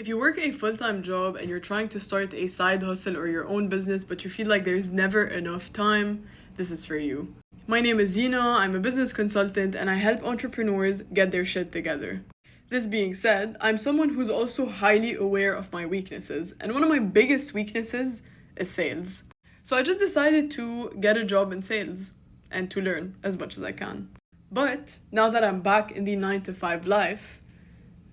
If you work a full time job and you're trying to start a side hustle or your own business, but you feel like there's never enough time, this is for you. My name is Zina, I'm a business consultant, and I help entrepreneurs get their shit together. This being said, I'm someone who's also highly aware of my weaknesses, and one of my biggest weaknesses is sales. So I just decided to get a job in sales and to learn as much as I can. But now that I'm back in the 9 to 5 life,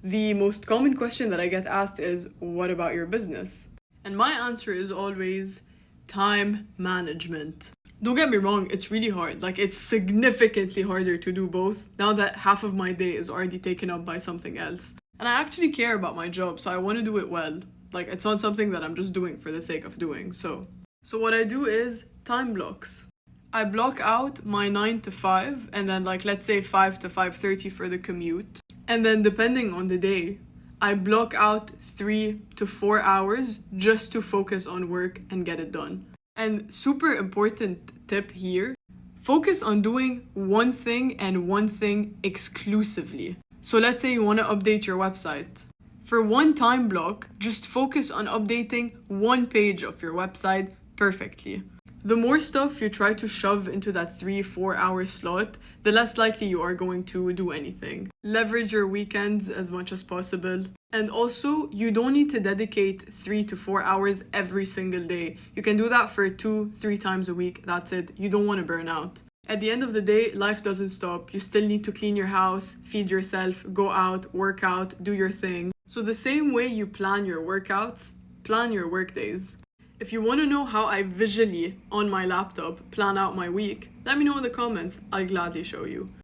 the most common question that I get asked is, what about your business? And my answer is always time management. Don't get me wrong, it's really hard. Like, it's significantly harder to do both now that half of my day is already taken up by something else. And I actually care about my job, so I want to do it well. Like, it's not something that I'm just doing for the sake of doing. So what I do is time blocks. I block out my 9 to 5 and then, like, let's say 5 to 5:30 for the commute. And then depending on the day, I block out 3 to 4 hours just to focus on work and get it done. And super important tip here, focus on doing one thing and one thing exclusively. So let's say you want to update your website. For one time block, just focus on updating one page of your website perfectly. The more stuff you try to shove into that 3-4 hour slot, the less likely you are going to do anything. Leverage your weekends as much as possible. And also, you don't need to dedicate 3 to 4 hours every single day. You can do that for 2-3 times a week. That's it. You don't want to burn out. At the end of the day, life doesn't stop. You still need to clean your house, feed yourself, go out, work out, do your thing. So the same way you plan your workouts, plan your work days. If you want to know how I visually, on my laptop, plan out my week, let me know in the comments. I'll gladly show you.